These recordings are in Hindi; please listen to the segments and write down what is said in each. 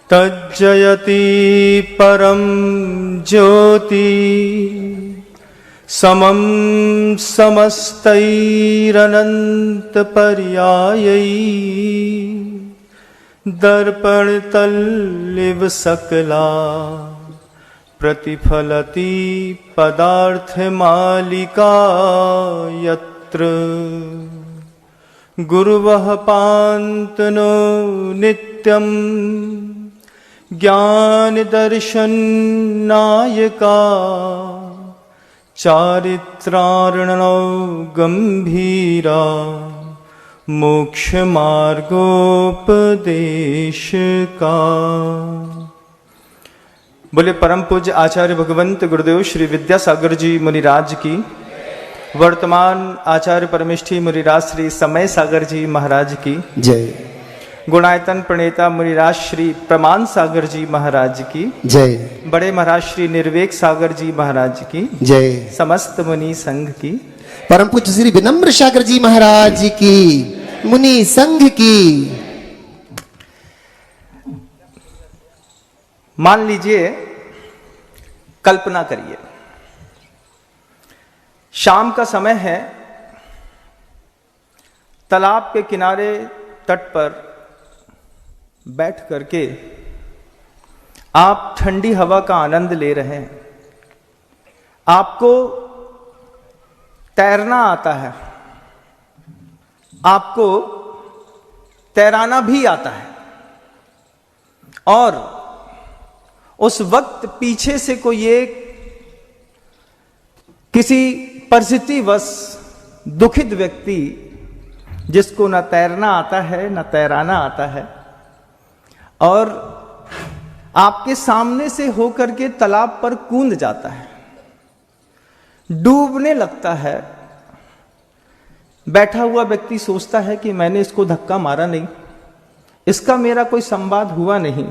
तज्जयति परम ज्योति समं समस्तैरनंत पर्यायै दर्पणतल्लिव सकला प्रतिफलति पदार्थमालिका यत्र गुरुवः पान्तनो नित्यं ज्ञानदर्शननायका चारित्रार्णव गंभीरा मोक्षमार्गोपदेशका। बोले परम पूज्य आचार्य भगवंत गुरुदेव श्री विद्यासागर जी मुनिराज की, वर्तमान आचार्य परमेष्ठी मुनिराज श्री समय सागर जी महाराज की जय। गुणायतन प्रणेता मुनिराज श्री प्रमाण सागर जी महाराज की जय। बड़े महाराज श्री निर्वेक सागर जी महाराज की जय। समस्त मुनि संघ की, परम पूज्य श्री विनम्र सागर जी महाराज की, मुनि संघ की। मान लीजिए, कल्पना करिए, शाम का समय है, तालाब के किनारे तट पर बैठ करके आप ठंडी हवा का आनंद ले रहे हैं। आपको तैरना आता है, आपको तैराना भी आता है, और उस वक्त पीछे से कोई एक किसी परिस्थितिवश दुखित व्यक्ति जिसको न तैरना आता है न तैराना आता है, और आपके सामने से होकर के तालाब पर कूद जाता है, डूबने लगता है। बैठा हुआ व्यक्ति सोचता है कि मैंने इसको धक्का मारा नहीं, इसका मेरा कोई संवाद हुआ नहीं,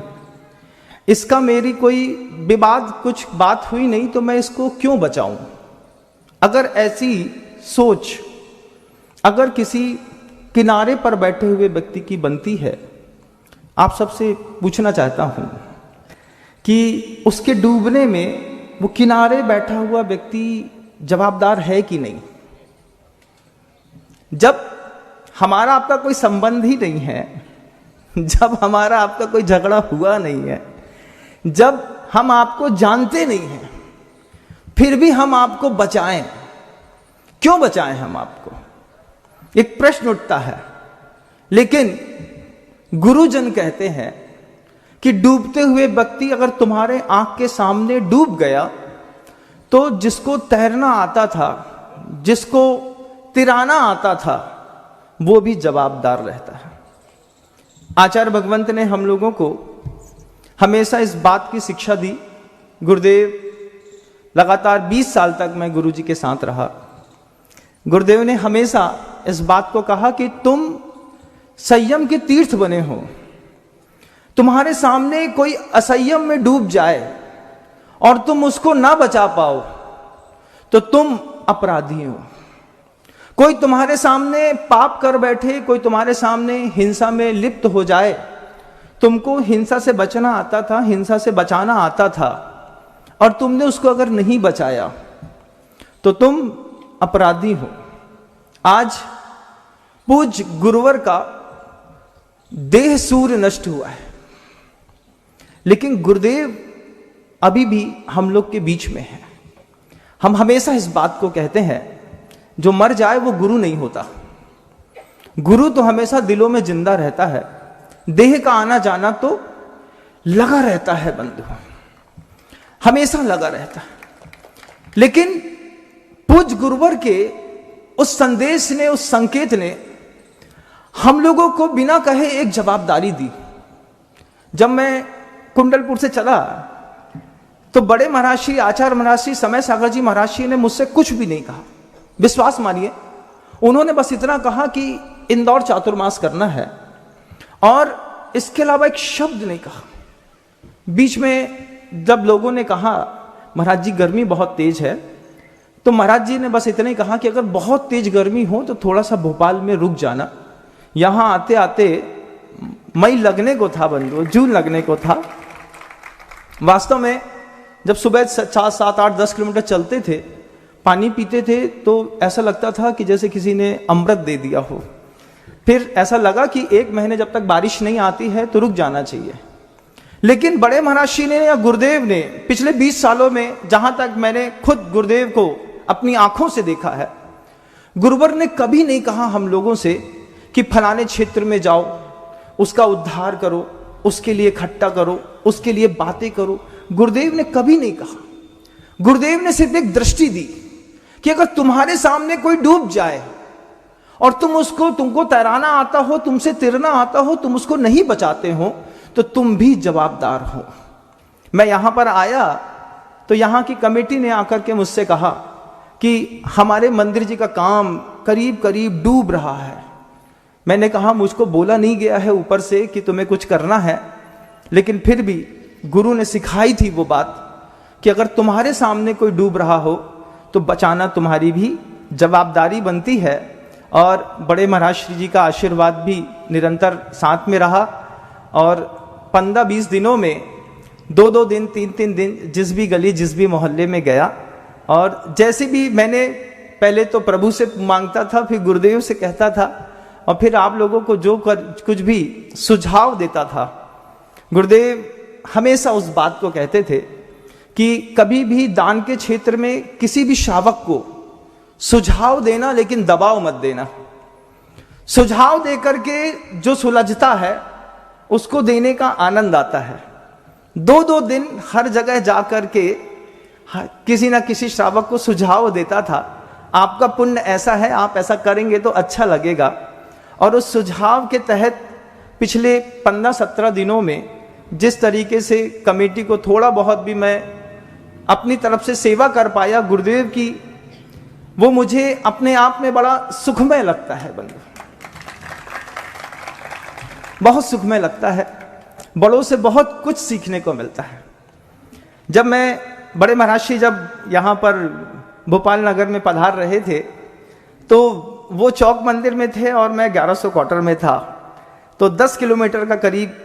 इसका मेरी कोई विवाद कुछ बात हुई नहीं, तो मैं इसको क्यों बचाऊं। अगर ऐसी सोच अगर किसी किनारे पर बैठे हुए व्यक्ति की बनती है, आप सबसे पूछना चाहता हूं कि उसके डूबने में वो किनारे बैठा हुआ व्यक्ति जवाबदार है कि नहीं। जब हमारा आपका कोई संबंध ही नहीं है, जब हमारा आपका कोई झगड़ा हुआ नहीं है, जब हम आपको जानते नहीं हैं, फिर भी हम आपको बचाएं, क्यों बचाएं हम आपको, एक प्रश्न उठता है। लेकिन गुरुजन कहते हैं कि डूबते हुए व्यक्ति अगर तुम्हारे आंख के सामने डूब गया, तो जिसको तैरना आता था, जिसको तिराना आता था, वो भी जवाबदार रहता है। आचार्य भगवंत ने हम लोगों को हमेशा इस बात की शिक्षा दी। गुरुदेव लगातार 20 साल तक मैं गुरुजी के साथ रहा। गुरुदेव ने हमेशा इस बात को कहा कि तुम संयम के तीर्थ बने हो, तुम्हारे सामने कोई असंयम में डूब जाए और तुम उसको ना बचा पाओ तो तुम अपराधी हो। कोई तुम्हारे सामने पाप कर बैठे, कोई तुम्हारे सामने हिंसा में लिप्त हो जाए, तुमको हिंसा से बचना आता था, हिंसा से बचाना आता था, और तुमने उसको अगर नहीं बचाया तो तुम अपराधी हो। आज पूज्य गुरुवर का देह सूर्य नष्ट हुआ है, लेकिन गुरुदेव अभी भी हम लोग के बीच में है। हम हमेशा इस बात को कहते हैं, जो मर जाए वो गुरु नहीं होता। गुरु तो हमेशा दिलों में जिंदा रहता है, देह का आना जाना तो लगा रहता है बंधु, हमेशा लगा रहता है। लेकिन पूज्य गुरुवर के उस संदेश ने, उस संकेत ने हम लोगों को बिना कहे एक जवाबदारी दी। जब मैं कुंडलपुर से चला तो बड़े महाराज श्री आचार्य महाराज श्री समय सागर जी महाराज श्री ने मुझसे कुछ भी नहीं कहा। विश्वास मानिए, उन्होंने बस इतना कहा कि इंदौर चातुर्मास करना है, और इसके अलावा एक शब्द नहीं कहा। बीच में जब लोगों ने कहा महाराज जी गर्मी बहुत तेज है, तो महाराज जी ने बस इतना ही कहा कि अगर बहुत तेज गर्मी हो तो थोड़ा सा भोपाल में रुक जाना, यहाँ आते आते मई लगने को था बंधुओं, जून लगने को था। वास्तव में जब सुबह 4, 7, 8, 10 किलोमीटर चलते थे, पानी पीते थे, तो ऐसा लगता था कि जैसे किसी ने अमृत दे दिया हो। फिर ऐसा लगा कि 1 महीने जब तक बारिश नहीं आती है तो रुक जाना चाहिए। लेकिन बड़े महाराज ने या गुरुदेव ने पिछले 20 सालों में, जहां तक मैंने खुद गुरुदेव को अपनी आंखों से देखा है, गुरुवर ने कभी नहीं कहा हम लोगों से कि फलाने क्षेत्र में जाओ, उसका उद्धार करो, उसके लिए इकट्ठा करो, उसके लिए बातें करो। गुरुदेव ने कभी नहीं कहा। गुरुदेव ने सिर्फ एक दृष्टि दी कि अगर तुम्हारे सामने कोई डूब जाए और तुमको तैराना आता हो, तुमसे तैरना आता हो, तुम उसको नहीं बचाते हो, तो तुम भी जवाबदार हो। मैं यहां पर आया तो यहां की कमेटी ने आकर के मुझसे कहा कि हमारे मंदिर जी का काम करीब करीब डूब रहा है। मैंने कहा मुझको बोला नहीं गया है ऊपर से कि तुम्हें कुछ करना है, लेकिन फिर भी गुरु ने सिखाई थी वो बात कि अगर तुम्हारे सामने कोई डूब रहा हो तो बचाना तुम्हारी भी जवाबदारी बनती है। और बड़े महाराज श्री जी का आशीर्वाद भी निरंतर साथ में रहा और 15-20 दिनों में 2-2 दिन 3-3 दिन जिस भी गली जिस भी मोहल्ले में गया, और जैसे भी मैंने पहले तो प्रभु से मांगता था, फिर गुरुदेव से कहता था, और फिर आप लोगों को जो कुछ भी सुझाव देता था, गुरुदेव हमेशा उस बात को कहते थे कि कभी भी दान के क्षेत्र में किसी भी श्रावक को सुझाव देना, लेकिन दबाव मत देना। सुझाव देकर के जो सुलझता है उसको देने का आनंद आता है। 2-2 दिन हर जगह जाकर के किसी ना किसी श्रावक को सुझाव देता था, आपका पुण्य ऐसा है, आप ऐसा करेंगे तो अच्छा लगेगा। और उस सुझाव के तहत पिछले 15-17 दिनों में जिस तरीके से कमेटी को थोड़ा बहुत भी मैं अपनी तरफ से सेवा कर पाया गुरुदेव की, वो मुझे अपने आप में बड़ा सुखमय लगता है बंधु, बहुत सुखमय लगता है। बड़ों से बहुत कुछ सीखने को मिलता है। जब मैं बड़े महाराज श्री जब यहाँ पर भोपाल नगर में पधार रहे थे तो वो चौक मंदिर में थे और मैं 1100 क्वार्टर में था, तो 10 किलोमीटर का करीब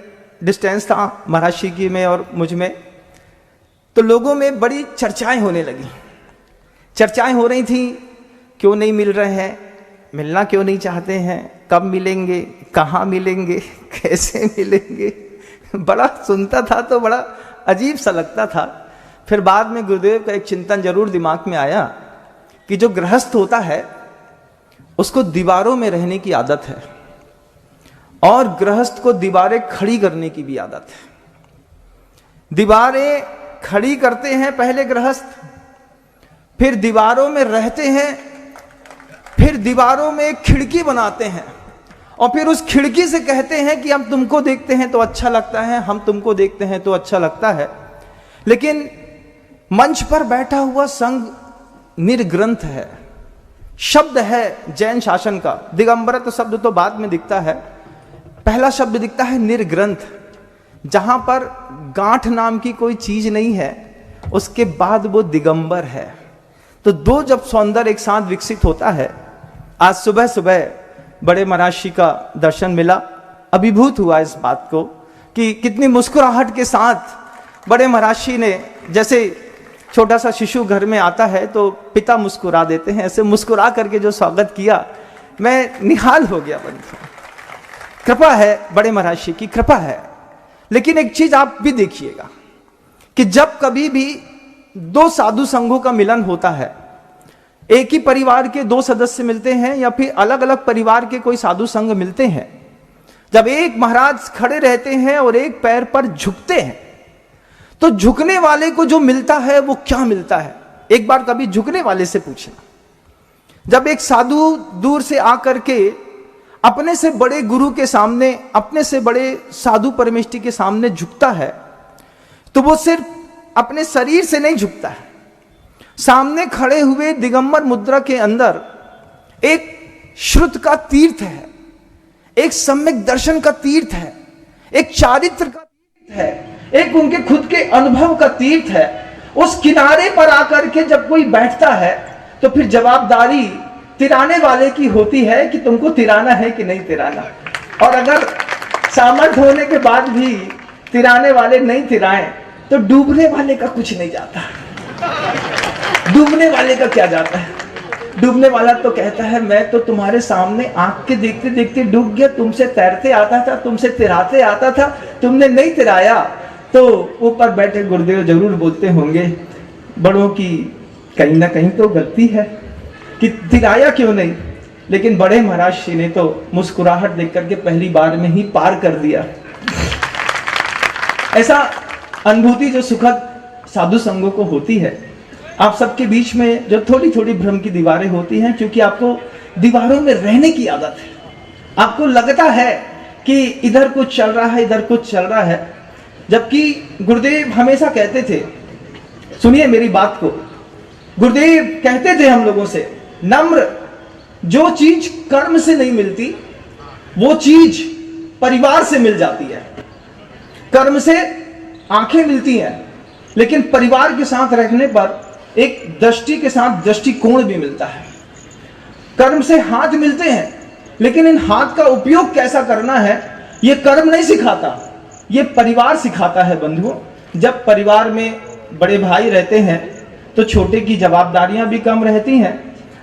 डिस्टेंस था महाराज श्री की में और मुझ में। तो लोगों में बड़ी चर्चाएं होने लगी, चर्चाएं हो रही थी, क्यों नहीं मिल रहे हैं, मिलना क्यों नहीं चाहते हैं, कब मिलेंगे, कहाँ मिलेंगे, कैसे मिलेंगे। बड़ा सुनता था तो बड़ा अजीब सा लगता था। फिर बाद में गुरुदेव का एक चिंतन जरूर दिमाग में आया कि जो गृहस्थ होता है उसको दीवारों में रहने की आदत है और गृहस्थ को दीवारें खड़ी करने की भी आदत है। दीवारें खड़ी करते हैं पहले गृहस्थ, फिर दीवारों में रहते हैं, फिर दीवारों में एक खिड़की बनाते हैं और फिर उस खिड़की से कहते हैं कि हम तुमको देखते हैं तो अच्छा लगता है, हम तुमको देखते हैं तो अच्छा लगता है। लेकिन मंच पर बैठा हुआ संघ निर्ग्रंथ है, शब्द है जैन शासन का। दिगंबर तो शब्द तो बाद में दिखता है, पहला शब्द दिखता है निर्ग्रंथ, जहां पर गांठ नाम की कोई चीज नहीं है, उसके बाद वो दिगंबर है। तो दो जब सौंदर्य एक साथ विकसित होता है। आज सुबह सुबह बड़े महाराज श्री का दर्शन मिला, अभिभूत हुआ इस बात को कि कितनी मुस्कुराहट के साथ बड़े महाराज श्री ने, जैसे छोटा सा शिशु घर में आता है तो पिता मुस्कुरा देते हैं, ऐसे मुस्कुरा करके जो स्वागत किया, मैं निहाल हो गया बंधु। कृपा है, बड़े महाराज श्री की कृपा है। लेकिन एक चीज आप भी देखिएगा कि जब कभी भी दो साधु संघों का मिलन होता है, एक ही परिवार के दो सदस्य मिलते हैं या फिर अलग अलग परिवार के कोई साधु संघ मिलते हैं, जब एक महाराज खड़े रहते हैं और एक पैर पर झुकते हैं, तो झुकने वाले को जो मिलता है वो क्या मिलता है, एक बार कभी झुकने वाले से पूछना। जब एक साधु दूर से आकर के अपने से बड़े गुरु के सामने, अपने से बड़े साधु परमेष्ठी के सामने झुकता है, तो वो सिर्फ अपने शरीर से नहीं झुकता है, सामने खड़े हुए दिगंबर मुद्रा के अंदर एक श्रुत का तीर्थ है, एक सम्यक दर्शन का तीर्थ है, एक चारित्र का तीर्थ है, एक उनके खुद के अनुभव का तीर्थ है। उस किनारे पर आकर के जब कोई बैठता है तो फिर जवाबदारी तिराने वाले की होती है कि तुमको तिराना है कि नहीं तिराना। और अगर सामर्थ्य होने के बाद भी तिराने वाले नहीं तिराए तो डूबने वाले का कुछ नहीं जाता। डूबने वाले का क्या जाता है? डूबने वाला तो कहता है मैं तो तुम्हारे सामने आंख के देखते देखते डूब गया, तुमसे तैरते आता था, तुमसे तिराते आता था, तुमने नहीं तिराया। तो ऊपर बैठे गुरुदेव जरूर बोलते होंगे बड़ों की कहीं ना कहीं तो गलती है कि तिराया क्यों नहीं। लेकिन बड़े महाराज श्री ने तो मुस्कुराहट देख करके पहली बार में ही पार कर दिया। ऐसा अनुभूति जो सुखद साधु संगों को होती है। आप सबके बीच में जो थोड़ी थोड़ी भ्रम की दीवारें होती हैं, क्योंकि आपको दीवारों में रहने की आदत है। आपको लगता है कि इधर कुछ चल रहा है, इधर कुछ चल रहा है, जबकि गुरुदेव हमेशा कहते थे, सुनिए मेरी बात को, गुरुदेव कहते थे हम लोगों से, नम्र, जो चीज कर्म से नहीं मिलती वो चीज परिवार से मिल जाती है। कर्म से आंखें मिलती हैं, लेकिन परिवार के साथ रहने पर एक दृष्टि के साथ दृष्टिकोण भी मिलता है। कर्म से हाथ मिलते हैं, लेकिन इन हाथ का उपयोग कैसा करना है ये कर्म नहीं सिखाता, ये परिवार सिखाता है। बंधुओं, जब परिवार में बड़े भाई रहते हैं तो छोटे की जवाबदारियां भी कम रहती हैं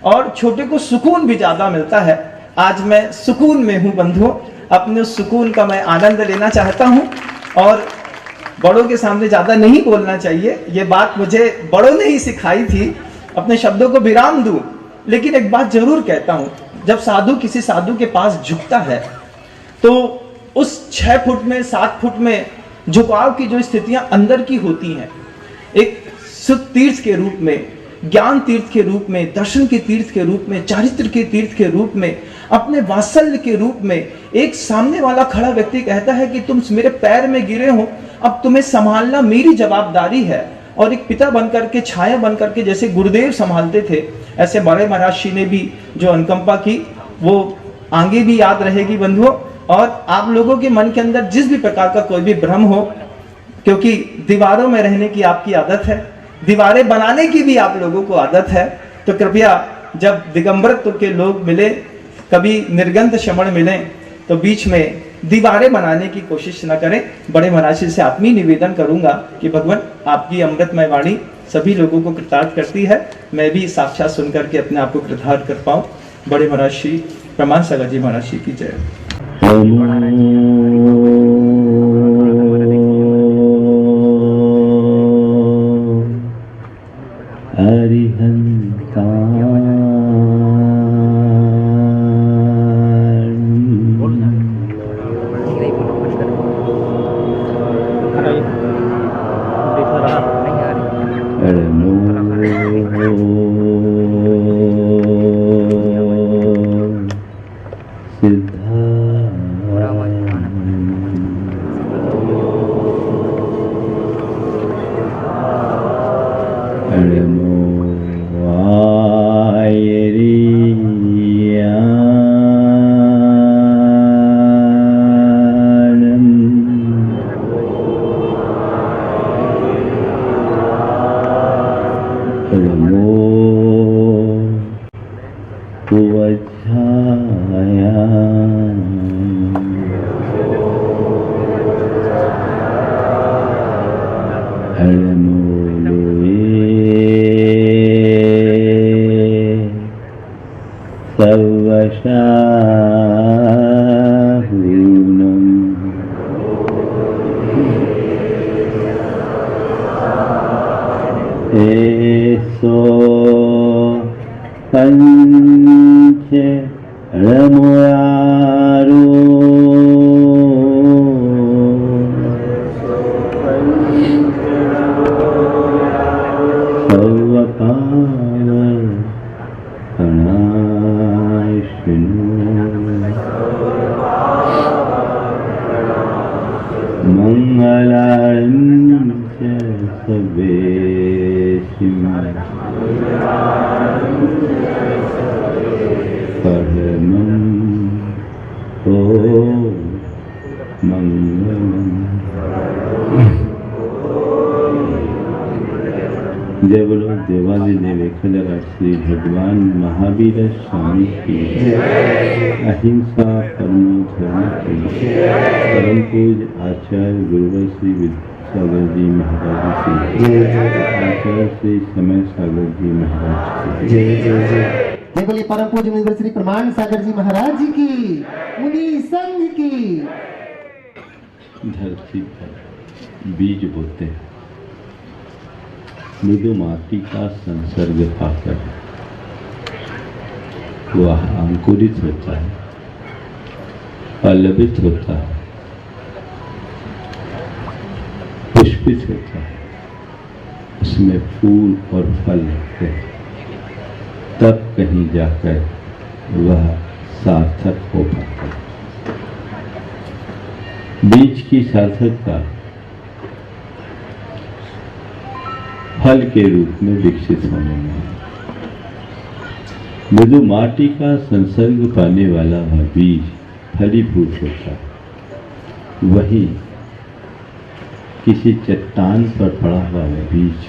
और छोटे को सुकून भी ज्यादा मिलता है। आज मैं सुकून में हूं बंधुओं, अपने उस सुकून का मैं आनंद लेना चाहता हूं और बड़ों के सामने ज्यादा नहीं बोलना चाहिए। ये बात मुझे बड़ों ने ही सिखाई थी, अपने शब्दों को विराम दूं। लेकिन एक बात जरूर कहता हूं, जब साधु किसी साधु के पास झुकता है तो उस 6 फुट में 7 फुट में झुकाव की जो स्थितियां अंदर की होती हैं, एक सुख तीर्थ के रूप में, ज्ञान तीर्थ के रूप में, दर्शन के तीर्थ के रूप में, चारित्र के तीर्थ के रूप में, अपने वात्सल्य के रूप में, एक सामने वाला खड़ा व्यक्ति कहता है कि तुम मेरे पैर में गिरे हो, अब तुम्हें संभालना मेरी जवाबदारी है। और एक पिता बनकर के, छाया बनकर के, जैसे गुरुदेव संभालते थे, ऐसे बड़े महाराज श्री ने भी जो अनुकंपा की वो आगे भी याद रहेगी बंधुओं। और आप लोगों के मन के अंदर जिस भी प्रकार का कोई भी भ्रम हो, क्योंकि दीवारों में रहने की आपकी आदत है, दीवारें बनाने की भी आप लोगों को आदत है, तो कृपया जब दिगंबरत्व के लोग मिले, कभी निर्गंध श्रमण मिले, तो बीच में दीवारें बनाने की कोशिश न करें। बड़े महाराज से आत्मीय निवेदन करूंगा कि भगवान आपकी अमृतमय वाणी सभी लोगों को कृतार्थ करती है, मैं भी साक्षात सुनकर के अपने आप को कृतार्थ कर पाऊं। बड़े महाराज श्री प्रमाण सागर जी महाराज श्री की जय। जय बोलो देवादिदेव एकलरा श्री भगवान महावीर स्वामी की अहिंसा परमो धर्म की परम पूज आचार्य गुरुवर श्री विद्यासागर जी महाराज की आचार्य श्री समय सागर जी महाराज की जय जय जय। बोलिए परम पूज्य मुनिवर श्री प्रमाण सागर जी महाराज जी की, मुनि संघ की। धरती पर बीज बोते हैं, मृदु माटी का संसर्ग पाकर वह अंकुरित होता है, पल्लवित होता है, पुष्पित होता है, उसमें फूल और फल लगते हैं, तब कहीं जाकर वह सार्थक हो पाता है। बीज की सार्थकता फल के रूप में विकसित होने में है। मृदु माटी का संसर्ग पाने वाला वह बीज फलीभूत होता है। वही किसी चट्टान पर पड़ा हुआ वह बीज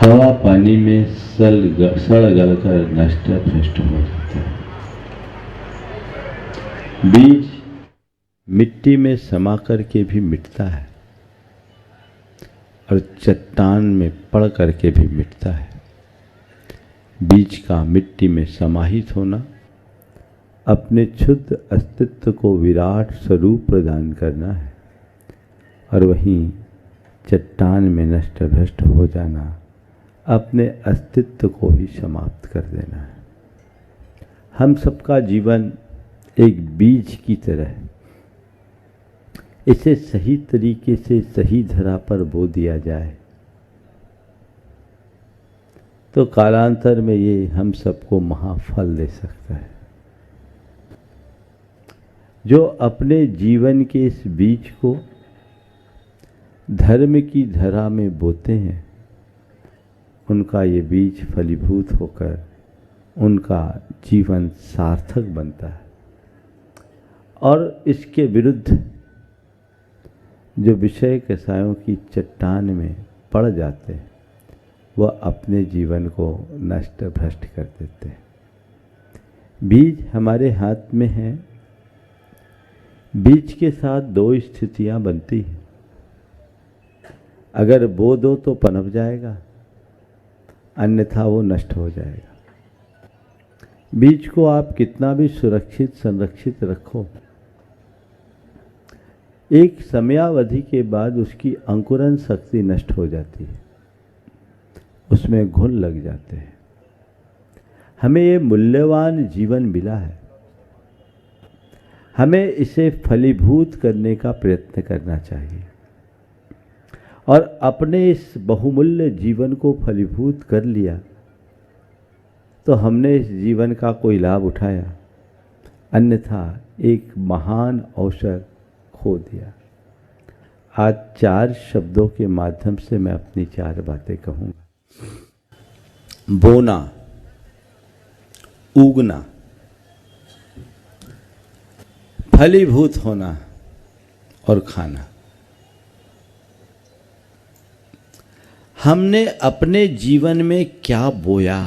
हवा पानी में सड़ गलकर नष्ट भ्रष्ट हो जाता है। बीज मिट्टी में समा करके भी मिटता है और चट्टान में पड़ करके भी मिटता है। बीज का मिट्टी में समाहित होना, अपने शुद्ध अस्तित्व को विराट स्वरूप प्रदान करना है, और वहीं चट्टान में नष्ट भ्रष्ट हो जाना, अपने अस्तित्व को ही समाप्त कर देना है। हम सबका जीवन एक बीज की तरह है। इसे सही तरीके से सही धरा पर बो दिया जाए तो कालांतर में ये हम सबको महाफल दे सकता है। जो अपने जीवन के इस बीज को धर्म की धरा में बोते हैं, उनका ये बीज फलीभूत होकर उनका जीवन सार्थक बनता है। और इसके विरुद्ध जो विषय कसायों की चट्टान में पड़ जाते हैं, वह अपने जीवन को नष्ट भ्रष्ट कर देते हैं। बीज हमारे हाथ में है। बीज के साथ दो स्थितियां बनती हैं। अगर बो दो तो पनप जाएगा, अन्यथा वो नष्ट हो जाएगा। बीज को आप कितना भी सुरक्षित संरक्षित रखो, एक समयावधि के बाद उसकी अंकुरण शक्ति नष्ट हो जाती है, उसमें घुन लग जाते हैं। हमें ये मूल्यवान जीवन मिला है, हमें इसे फलीभूत करने का प्रयत्न करना चाहिए और अपने इस बहुमूल्य जीवन को फलीभूत कर लिया तो हमने इस जीवन का कोई लाभ उठाया, अन्यथा एक महान अवसर खो दिया। आज 4 शब्दों के माध्यम से मैं अपनी 4 बातें कहूँगा। बोना, उगना, फलीभूत होना और खाना। हमने अपने जीवन में क्या बोया,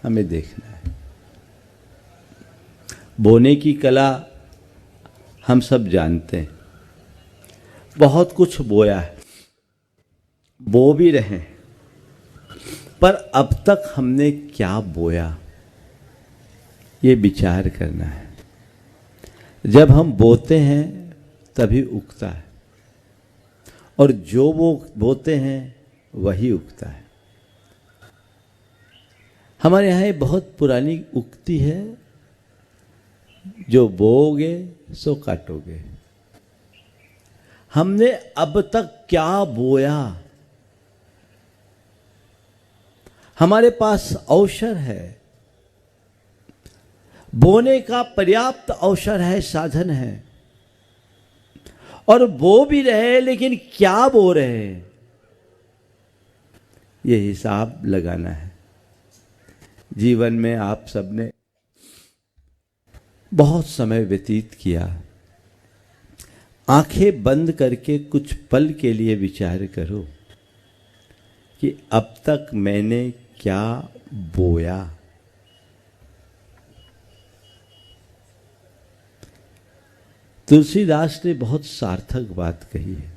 हमें देखना है। बोने की कला हम सब जानते हैं। बहुत कुछ बोया है, बो भी रहे, पर अब तक हमने क्या बोया, ये विचार करना है। जब हम बोते हैं तभी उगता है, और जो वो बोते हैं वही उगता है। हमारे यहाँ एक बहुत पुरानी उक्ति है, जो बोओगे सो काटोगे। हमने अब तक क्या बोया, हमारे पास अवसर है, बोने का पर्याप्त अवसर है, साधन है, और बो भी रहे, लेकिन क्या बो रहे हैं, ये हिसाब लगाना है। जीवन में आप सबने बहुत समय व्यतीत किया। आंखें बंद करके कुछ पल के लिए विचार करो, कि अब तक मैंने क्या बोया। तुलसीदास ने बहुत सार्थक बात कही है।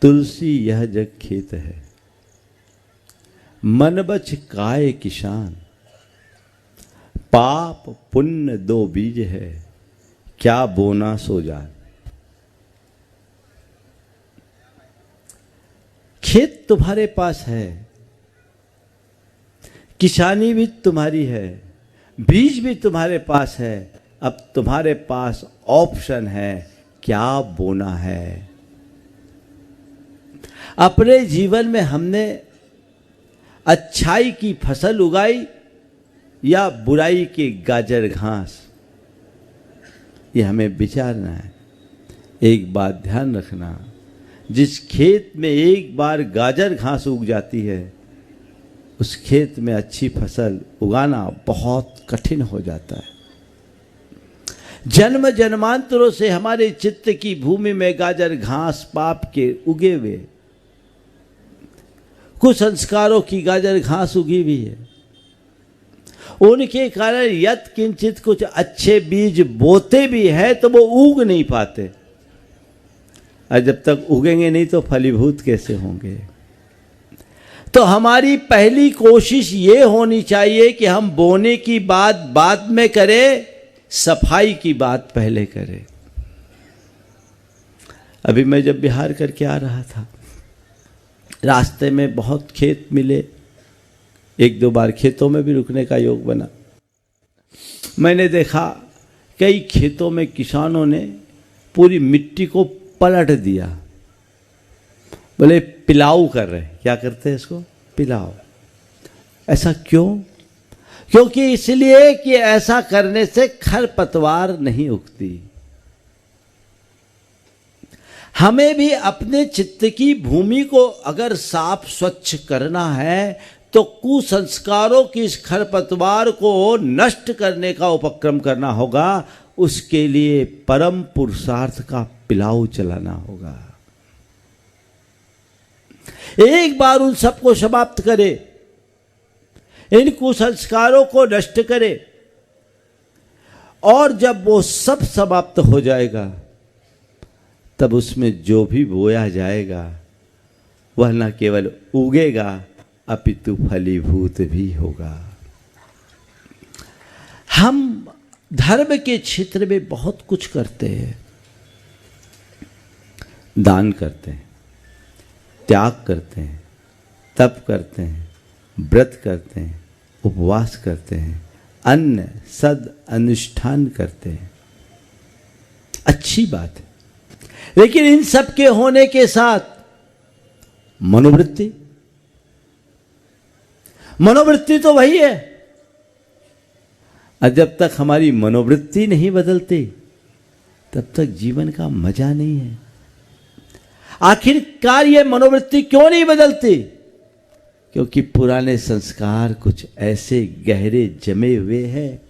तुलसी यह जग खेत है, मन बच काय किसान, पाप पुण्य दो बीज है, क्या बोना सो जान। खेत तुम्हारे पास है, किसानी भी तुम्हारी है, बीज भी तुम्हारे पास है, अब तुम्हारे पास ऑप्शन है क्या बोना है। अपने जीवन में हमने अच्छाई की फसल उगाई या बुराई की गाजर घास, ये हमें विचारना है। एक बात ध्यान रखना, जिस खेत में एक बार गाजर घास उग जाती है, उस खेत में अच्छी फसल उगाना बहुत कठिन हो जाता है। जन्म जन्मांतरों से हमारे चित्त की भूमि में गाजर घास पाप के उगे हुए, कुछ संस्कारों की गाजर घास उगी हुई है। उनके कारण यत् किंचित कुछ अच्छे बीज बोते भी है तो वो उग नहीं पाते, और जब तक उगेंगे नहीं तो फलीभूत कैसे होंगे। तो हमारी पहली कोशिश ये होनी चाहिए कि हम बोने की बात बाद में करें, सफाई की बात पहले करें। अभी मैं जब बिहार करके आ रहा था, रास्ते में बहुत खेत मिले, एक दो बार खेतों में भी रुकने का योग बना। मैंने देखा कई खेतों में किसानों ने पूरी मिट्टी को पलट दिया, बोले पिलाऊ कर रहे। क्या करते हैं इसको? पिलाऊ। ऐसा क्यों? क्योंकि इसलिए कि ऐसा करने से खरपतवार नहीं उगती। हमें भी अपने चित्त की भूमि को अगर साफ स्वच्छ करना है तो कुसंस्कारों की इस खरपतवार को नष्ट करने का उपक्रम करना होगा। उसके लिए परम पुरुषार्थ का पिलाऊ चलाना होगा। एक बार उन सबको समाप्त करे, इन कुसंस्कारों को नष्ट करे, और जब वो सब समाप्त हो जाएगा तब उसमें जो भी बोया जाएगा वह न केवल उगेगा अपितु फलीभूत भी होगा। हम धर्म के क्षेत्र में बहुत कुछ करते हैं। दान करते हैं, त्याग करते हैं, तप करते हैं, व्रत करते हैं, उपवास करते हैं, अन्न सद अनुष्ठान करते हैं। अच्छी बात है, लेकिन इन सब के होने के साथ मनोवृत्ति तो वही है। और जब तक हमारी मनोवृत्ति नहीं बदलती तब तक जीवन का मजा नहीं है। आखिरकार ये मनोवृत्ति क्यों नहीं बदलती? क्योंकि पुराने संस्कार कुछ ऐसे गहरे जमे हुए हैं।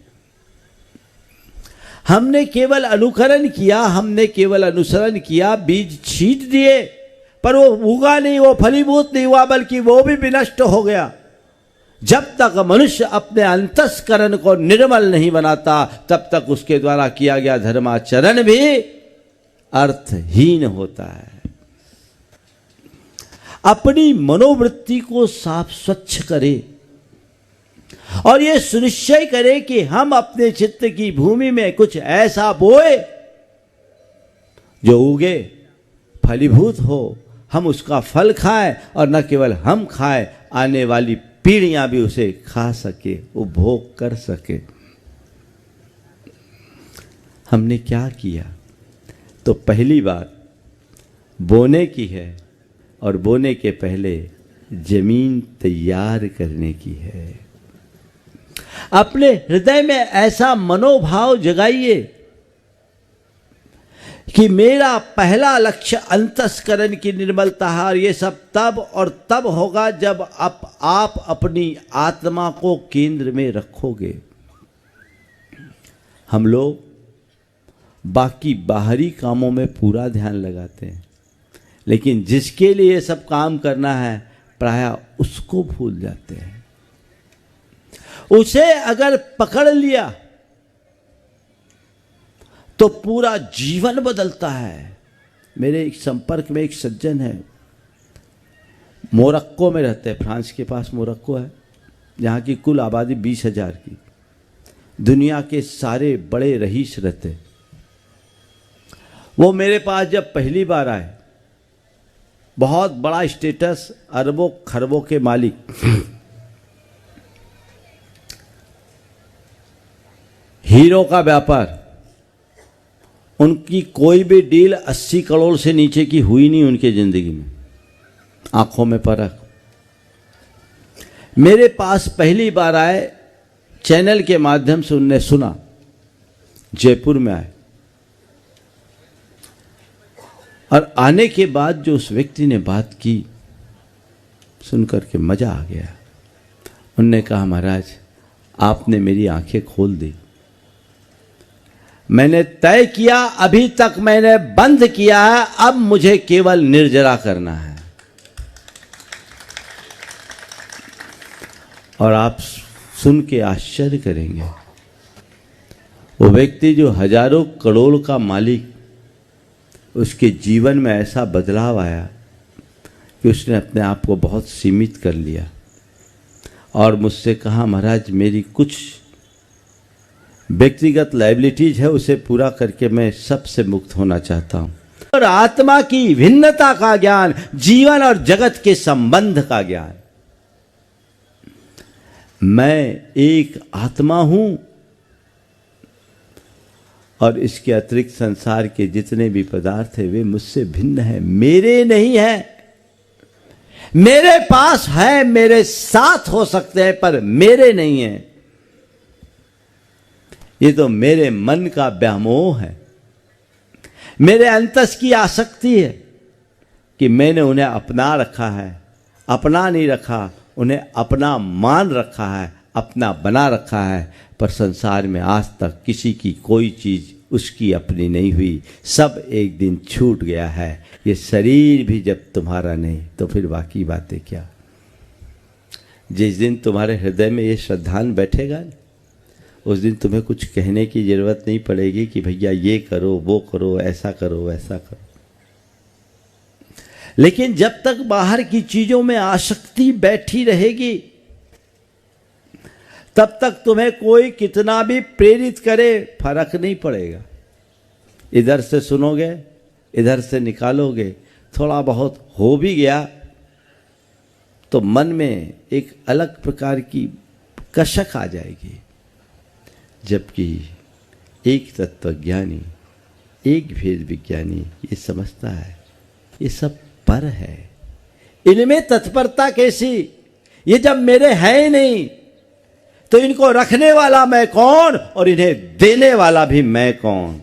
हमने केवल अनुकरण किया, हमने केवल अनुसरण किया, बीज छींट दिए, पर वो उगा नहीं, वो फलीभूत नहीं हुआ, बल्कि वो भी विनष्ट हो गया। जब तक मनुष्य अपने अंतस्करण को निर्मल नहीं बनाता तब तक उसके द्वारा किया गया धर्माचरण भी अर्थहीन होता है। अपनी मनोवृत्ति को साफ स्वच्छ करें और ये सुनिश्चय करें कि हम अपने चित्त की भूमि में कुछ ऐसा बोए जो उगे, फलीभूत हो, हम उसका फल खाएं, और न केवल हम खाएं, आने वाली पीढ़ियां भी उसे खा सके, उपभोग कर सके। हमने क्या किया? तो पहली बात बोने की है, और बोने के पहले जमीन तैयार करने की है। अपने हृदय में ऐसा मनोभाव जगाइए कि मेरा पहला लक्ष्य अंतस्करण की निर्मलता है, और ये सब तब और तब होगा जब आप अपनी आत्मा को केंद्र में रखोगे। हम लोग बाकी बाहरी कामों में पूरा ध्यान लगाते हैं, लेकिन जिसके लिए ये सब काम करना है प्रायः उसको भूल जाते हैं। उसे अगर पकड़ लिया तो पूरा जीवन बदलता है। मेरे एक संपर्क में एक सज्जन है, मोरक्को में रहते हैं, फ्रांस के पास मोरक्को है, जहाँ की कुल आबादी 20,000 की, दुनिया के सारे बड़े रईस रहते। वो मेरे पास जब पहली बार आए, बहुत बड़ा स्टेटस, अरबों खरबों के मालिक, हीरो का व्यापार, उनकी कोई भी डील 80 करोड़ से नीचे की हुई नहीं उनके जिंदगी में, आंखों में परख। मेरे पास पहली बार आए, चैनल के माध्यम से उनने सुना, जयपुर में आए, और आने के बाद जो उस व्यक्ति ने बात की सुनकर के मजा आ गया। उनने कहा, महाराज आपने मेरी आंखें खोल दी, मैंने तय किया, अभी तक मैंने बंद किया है, अब मुझे केवल निर्जरा करना है। और आप सुन के आश्चर्य करेंगे, वो व्यक्ति जो हजारों करोड़ का मालिक, उसके जीवन में ऐसा बदलाव आया कि उसने अपने आप को बहुत सीमित कर लिया और मुझसे कहा, महाराज मेरी कुछ व्यक्तिगत लायबिलिटीज है, उसे पूरा करके मैं सबसे मुक्त होना चाहता हूं। और आत्मा की भिन्नता का ज्ञान, जीवन और जगत के संबंध का ज्ञान। मैं एक आत्मा हूं और इसके अतिरिक्त संसार के जितने भी पदार्थ है वे मुझसे भिन्न है, मेरे नहीं है। मेरे पास है, मेरे साथ हो सकते हैं, पर मेरे नहीं है। ये तो मेरे मन का व्यामोह है, मेरे अंतस की आसक्ति है कि मैंने उन्हें अपना रखा है। अपना नहीं रखा, उन्हें अपना मान रखा है, अपना बना रखा है, पर संसार में आज तक किसी की कोई चीज उसकी अपनी नहीं हुई। सब एक दिन छूट गया है। ये शरीर भी जब तुम्हारा नहीं तो फिर बाकी बातें क्या। जिस दिन तुम्हारे हृदय में ये श्रद्धान बैठेगा, उस दिन तुम्हें कुछ कहने की जरूरत नहीं पड़ेगी कि भैया ये करो, वो करो, ऐसा करो, वैसा करो। लेकिन जब तक बाहर की चीजों में आसक्ति बैठी रहेगी, तब तक तुम्हें कोई कितना भी प्रेरित करे फर्क नहीं पड़ेगा। इधर से सुनोगे, इधर से निकालोगे, थोड़ा बहुत हो भी गया तो मन में एक अलग प्रकार की कसक आ जाएगी। जबकि एक तत्वज्ञानी, एक भेद विज्ञानी ये समझता है ये सब पर है। इनमें तत्परता कैसी? ये जब मेरे है ही नहीं तो इनको रखने वाला मैं कौन और इन्हें देने वाला भी मैं कौन।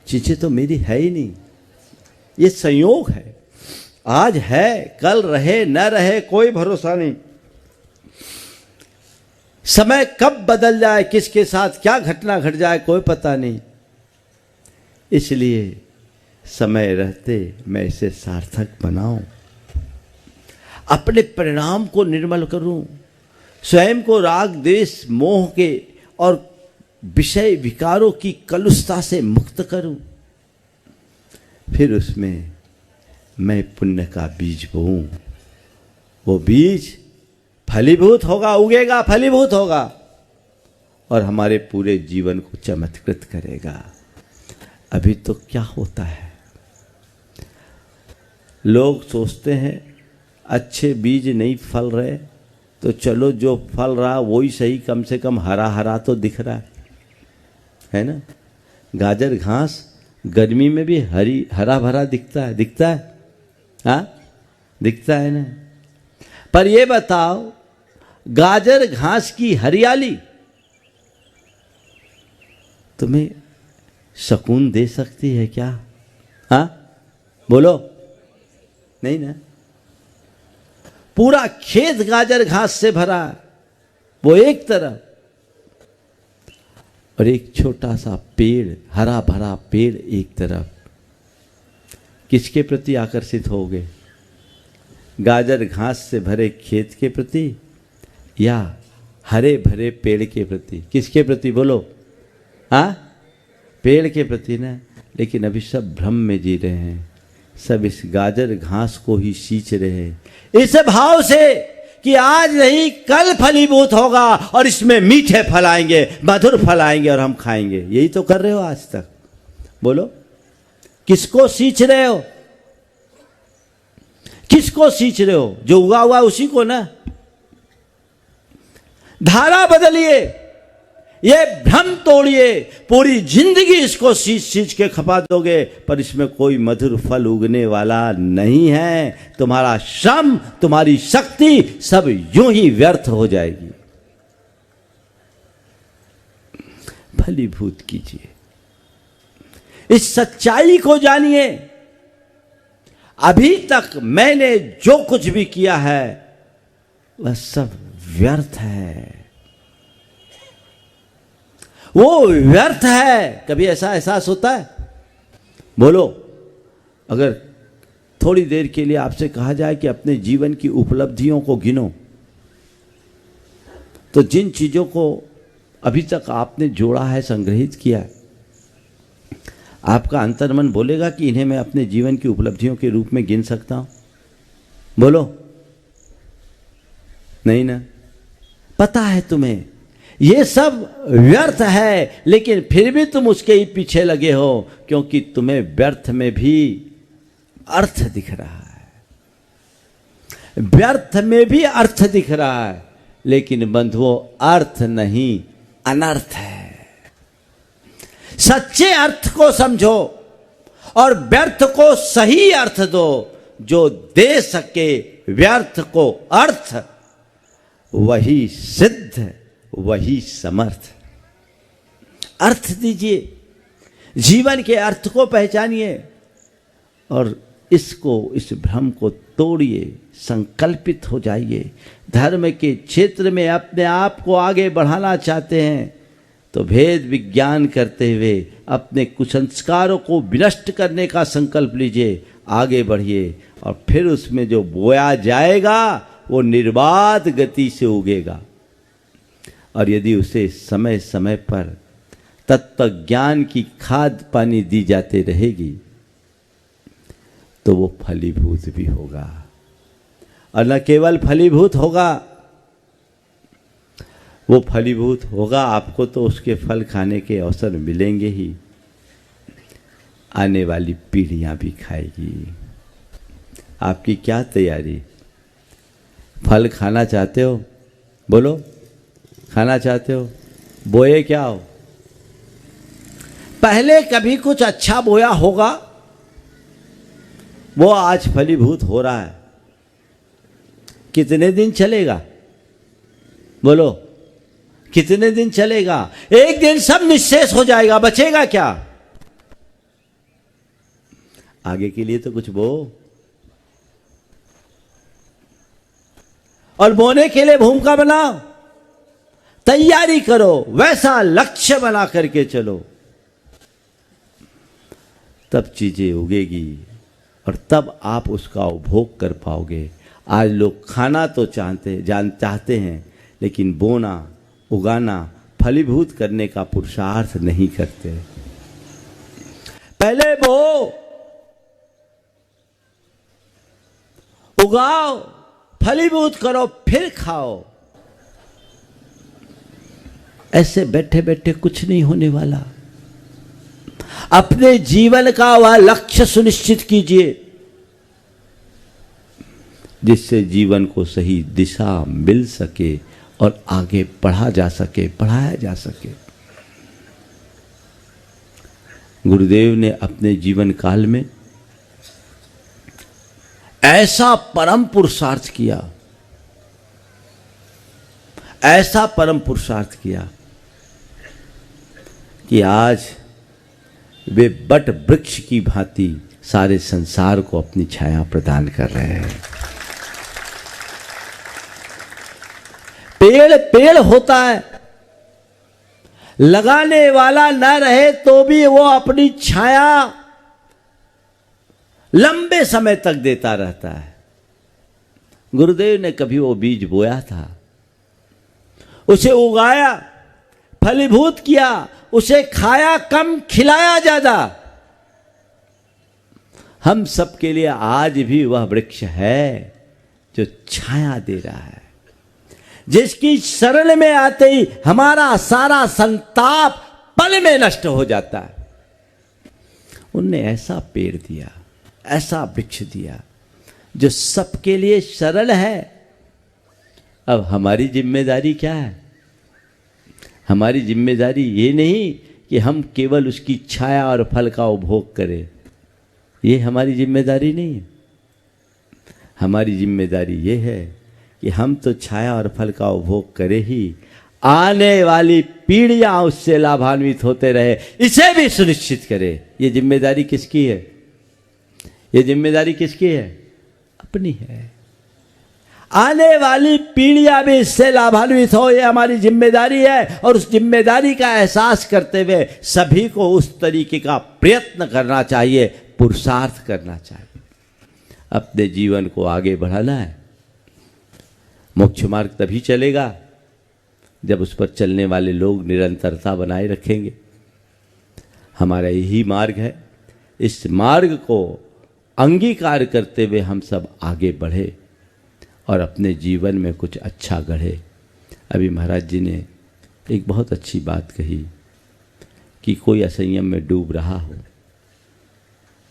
चीजें तो मेरी है ही नहीं, ये संयोग है। आज है, कल रहे न रहे कोई भरोसा नहीं। समय कब बदल जाए, किसके साथ क्या घटना घट जाए कोई पता नहीं। इसलिए समय रहते मैं इसे सार्थक बनाऊं, अपने परिणाम को निर्मल करूं, स्वयं को राग द्वेष मोह के और विषय विकारों की कलुषता से मुक्त करूं। फिर उसमें मैं पुण्य का बीज बोऊं। वो बीज फलीभूत होगा, उगेगा, फलीभूत होगा और हमारे पूरे जीवन को चमत्कृत करेगा। अभी तो क्या होता है, लोग सोचते हैं अच्छे बीज नहीं फल रहे तो चलो जो फल रहा वही सही, कम से कम हरा हरा तो दिख रहा है ना। गाजर घास गर्मी में भी हरा भरा दिखता है, हाँ दिखता है ना। पर ये बताओ, गाजर घास की हरियाली तुम्हें सुकून दे सकती है क्या? हाँ बोलो, नहीं ना। पूरा खेत गाजर घास से भरा, वो एक तरफ, और एक छोटा सा पेड़, हरा भरा पेड़ एक तरफ, किसके प्रति आकर्षित होगे? गाजर घास से भरे खेत के प्रति या हरे भरे पेड़ के प्रति? किसके प्रति बोलो? पेड़ के प्रति ना। लेकिन अभी सब भ्रम में जी रहे हैं, सब इस गाजर घास को ही सींच रहे हैं इस भाव से कि आज नहीं कल फलीभूत होगा और इसमें मीठे फल आएंगे, मधुर फल आएंगे और हम खाएंगे। यही तो कर रहे हो आज तक। बोलो, किसको सींच रहे हो? किसको सींच रहे हो? जो उगा हुआ उसी को ना। धारा बदलिए, ये भ्रम तोड़िए। पूरी जिंदगी इसको सींच सींच के खपा दोगे पर इसमें कोई मधुर फल उगने वाला नहीं है। तुम्हारा श्रम, तुम्हारी शक्ति सब यूं ही व्यर्थ हो जाएगी। फलीभूत कीजिए, इस सच्चाई को जानिए। अभी तक मैंने जो कुछ भी किया है वह सब व्यर्थ है, वो व्यर्थ है। कभी ऐसा एहसास होता है? बोलो, अगर थोड़ी देर के लिए आपसे कहा जाए कि अपने जीवन की उपलब्धियों को गिनो, तो जिन चीजों को अभी तक आपने जोड़ा है, संग्रहित किया है, आपका अंतर्मन बोलेगा कि इन्हें मैं अपने जीवन की उपलब्धियों के रूप में गिन सकता हूं? बोलो, नहीं ना। पता है तुम्हें ये सब व्यर्थ है, लेकिन फिर भी तुम उसके ही पीछे लगे हो, क्योंकि तुम्हें व्यर्थ में भी अर्थ दिख रहा है। व्यर्थ में भी अर्थ दिख रहा है, लेकिन बंधुओं, अर्थ नहीं, अनर्थ है। सच्चे अर्थ को समझो और व्यर्थ को सही अर्थ दो। जो दे सके व्यर्थ को अर्थ, वही सिद्ध, वही समर्थ। अर्थ दीजिए, जीवन के अर्थ को पहचानिए और इसको, इस भ्रम को तोड़िए, संकल्पित हो जाइए। धर्म के क्षेत्र में अपने आप को आगे बढ़ाना चाहते हैं तो भेद विज्ञान करते हुए अपने कुसंस्कारों को विनष्ट करने का संकल्प लीजिए, आगे बढ़िए और फिर उसमें जो बोया जाएगा वो निर्बाध गति से उगेगा। और यदि उसे समय समय पर तत्व ज्ञान की खाद पानी दी जाती रहेगी तो वो फलीभूत भी होगा। और न केवल फलीभूत होगा, वो फलीभूत होगा, आपको तो उसके फल खाने के अवसर मिलेंगे ही, आने वाली पीढ़ियां भी खाएगी। आपकी क्या तैयारी? फल खाना चाहते हो? बोलो, खाना चाहते हो? बोए क्या हो? पहले कभी कुछ अच्छा बोया होगा, वो आज फलीभूत हो रहा है। कितने दिन चलेगा? बोलो, कितने दिन चलेगा? एक दिन सब निश्शेष हो जाएगा, बचेगा क्या? आगे के लिए तो कुछ बो, और बोने के लिए भूमिका बनाओ, तैयारी करो, वैसा लक्ष्य बना करके चलो, तब चीजें उगेगी और तब आप उसका उपभोग कर पाओगे। आज लोग खाना तो चाहते हैं, लेकिन बोना, उगाना, फलीभूत करने का पुरुषार्थ नहीं करते। पहले बो, उगाओ, फलीभूत करो, फिर खाओ। ऐसे बैठे बैठे कुछ नहीं होने वाला। अपने जीवन का वह लक्ष्य सुनिश्चित कीजिए जिससे जीवन को सही दिशा मिल सके और आगे बढ़ा जा सके, बढ़ाया जा सके। गुरुदेव ने अपने जीवन काल में ऐसा परम पुरुषार्थ किया, ऐसा परम पुरुषार्थ किया कि आज वे बट वृक्ष की भांति सारे संसार को अपनी छाया प्रदान कर रहे हैं। पेड़ पेड़ होता है, लगाने वाला न रहे तो भी वो अपनी छाया लंबे समय तक देता रहता है। गुरुदेव ने कभी वो बीज बोया था, उसे उगाया, फलीभूत किया, उसे खाया कम, खिलाया ज्यादा। हम सबके लिए आज भी वह वृक्ष है जो छाया दे रहा है, जिसकी शरण में आते ही हमारा सारा संताप पल में नष्ट हो जाता है। उनने ऐसा पेड़ दिया, ऐसा वृक्ष दिया जो सबके लिए सरल है। अब हमारी जिम्मेदारी क्या है? हमारी जिम्मेदारी ये नहीं कि हम केवल उसकी छाया और फल का उपभोग करें, ये हमारी जिम्मेदारी नहीं है। हमारी जिम्मेदारी ये है कि हम तो छाया और फल का उपभोग करें ही, आने वाली पीढ़ियां उससे लाभान्वित होते रहे, इसे भी सुनिश्चित करें। ये जिम्मेदारी किसकी है? ये जिम्मेदारी किसकी है? अपनी है। आने वाली पीढ़ियां भी इससे लाभान्वित हो, ये हमारी जिम्मेदारी है। और उस जिम्मेदारी का एहसास करते हुए सभी को उस तरीके का प्रयत्न करना चाहिए, पुरुषार्थ करना चाहिए। अपने जीवन को आगे बढ़ाना है। मोक्ष मार्ग तभी चलेगा जब उस पर चलने वाले लोग निरंतरता बनाए रखेंगे। हमारा यही मार्ग है। इस मार्ग को अंगीकार करते हुए हम सब आगे बढ़े और अपने जीवन में कुछ अच्छा गढ़े। अभी महाराज जी ने एक बहुत अच्छी बात कही कि कोई असंयम में डूब रहा हो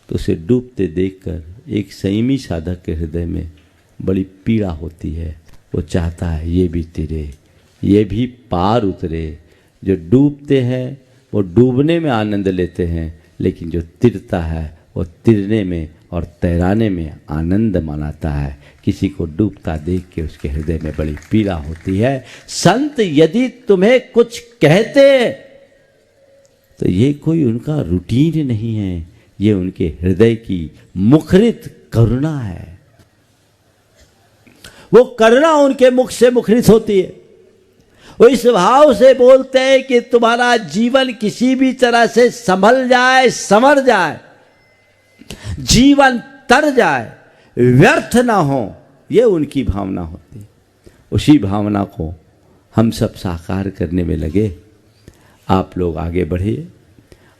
तो उसे डूबते देखकर एक संयमी साधक के हृदय में बड़ी पीड़ा होती है। वो चाहता है ये भी तिरे, ये भी पार उतरे। जो डूबते हैं वो डूबने में आनंद लेते हैं, लेकिन जो तिरता है वो तिरने में और तैराने में आनंद मनाता है। किसी को डूबता देख के उसके हृदय में बड़ी पीड़ा होती है। संत यदि तुम्हें कुछ कहते तो ये कोई उनका रूटीन नहीं है, ये उनके हृदय की मुखरित करुणा है। वो करुणा उनके मुख से मुखरित होती है। वो इस भाव से बोलते हैं कि तुम्हारा जीवन किसी भी तरह से संभल जाए, संवर जाए, जीवन तर जाए, व्यर्थ ना हो, ये उनकी भावना होती है। उसी भावना को हम सब साकार करने में लगे। आप लोग आगे बढ़िए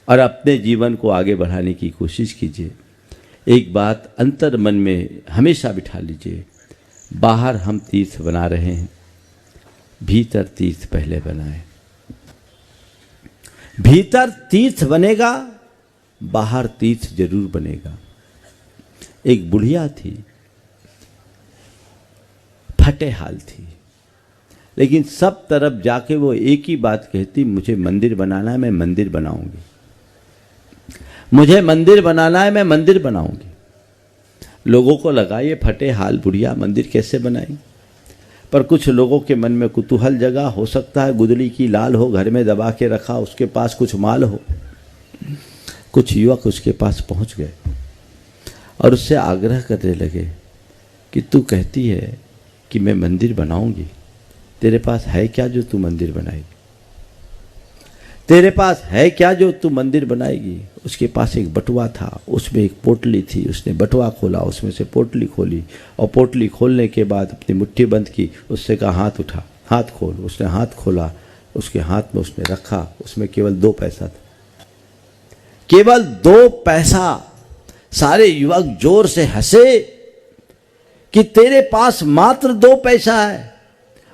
और अपने जीवन को आगे बढ़ाने की कोशिश कीजिए। एक बात अंतर मन में हमेशा बिठा लीजिए, बाहर हम तीर्थ बना रहे हैं, भीतर तीर्थ पहले बनाए। भीतर तीर्थ बनेगा, बाहर तीर्थ जरूर बनेगा। एक बुढ़िया थी, फटे हाल थी, लेकिन सब तरफ जाके वो एक ही बात कहती, मुझे मंदिर बनाना है, मैं मंदिर बनाऊंगी। मुझे मंदिर बनाना है, मैं मंदिर बनाऊंगी। लोगों को लगा ये फटे हाल बुढ़िया मंदिर कैसे बनाई, पर कुछ लोगों के मन में कुतूहल जगा। हो सकता है गुदली की लाल हो, घर में दबा के रखा, उसके पास कुछ माल हो। कुछ युवक उसके पास पहुंच गए और उससे आग्रह करने लगे कि तू कहती है कि मैं मंदिर बनाऊंगी, तेरे पास है क्या जो तू मंदिर बनाएगी? तेरे पास है क्या जो तू मंदिर बनाएगी? उसके पास एक बटुआ था, उसमें एक पोटली थी। उसने बटुआ खोला, उसमें से पोटली खोली और पोटली खोलने के बाद अपनी मुट्ठी बंद की। उससे कहा हाथ उठा, हाथ खोल। उसने हाथ खोला, उसके हाथ में उसने रखा, उसमें केवल 2 पैसा था, केवल 2 पैसा। सारे युवक जोर से हंसे कि तेरे पास मात्र 2 पैसा है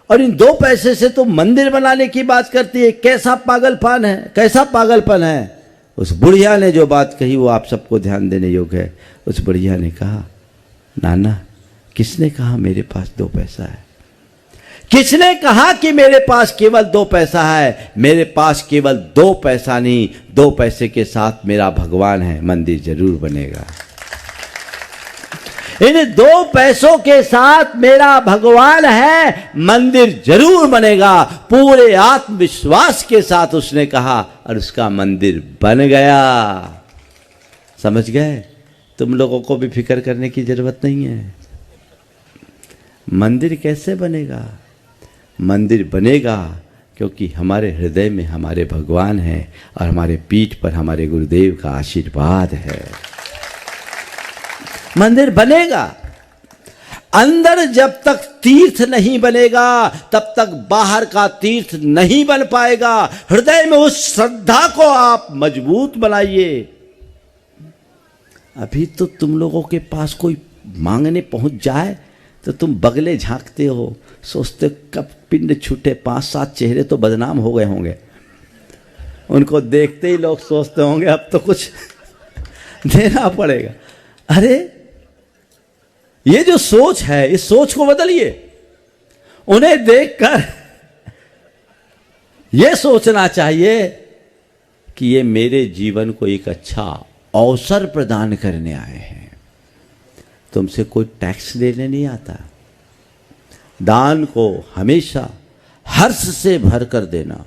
और इन 2 पैसे से तो मंदिर बनाने की बात करती है। कैसा पागलपन है, कैसा पागलपन है। उस बुढ़िया ने जो बात कही वो आप सबको ध्यान देने योग्य है। उस बुढ़िया ने कहा, नाना किसने कहा मेरे पास 2 पैसा है? किसने कहा कि मेरे पास केवल 2 पैसा है? मेरे पास केवल 2 पैसा नहीं, 2 पैसे के साथ मेरा भगवान है, मंदिर जरूर बनेगा। इन 2 पैसों के साथ मेरा भगवान है, मंदिर जरूर बनेगा। पूरे आत्मविश्वास के साथ उसने कहा और उसका मंदिर बन गया। समझ गए? तुम लोगों को भी फिक्र करने की जरूरत नहीं है। मंदिर कैसे बनेगा? मंदिर बनेगा क्योंकि हमारे हृदय में हमारे भगवान हैं और हमारे पीठ पर हमारे गुरुदेव का आशीर्वाद है। मंदिर बनेगा, अंदर जब तक तीर्थ नहीं बनेगा तब तक बाहर का तीर्थ नहीं बन पाएगा। हृदय में उस श्रद्धा को आप मजबूत बनाइए। अभी तो तुम लोगों के पास कोई मांगने पहुंच जाए तो तुम बगले झांकते हो, सोचते कब पिंड छूटे, 5-7 चेहरे तो बदनाम हो गए होंगे। उनको देखते ही लोग सोचते होंगे अब तो कुछ देना पड़ेगा। अरे ये जो सोच है, इस सोच को बदलिए। उन्हें देखकर यह सोचना चाहिए कि ये मेरे जीवन को एक अच्छा अवसर प्रदान करने आए हैं। तुमसे कोई टैक्स लेने नहीं आता। दान को हमेशा हर्ष से भर कर देना,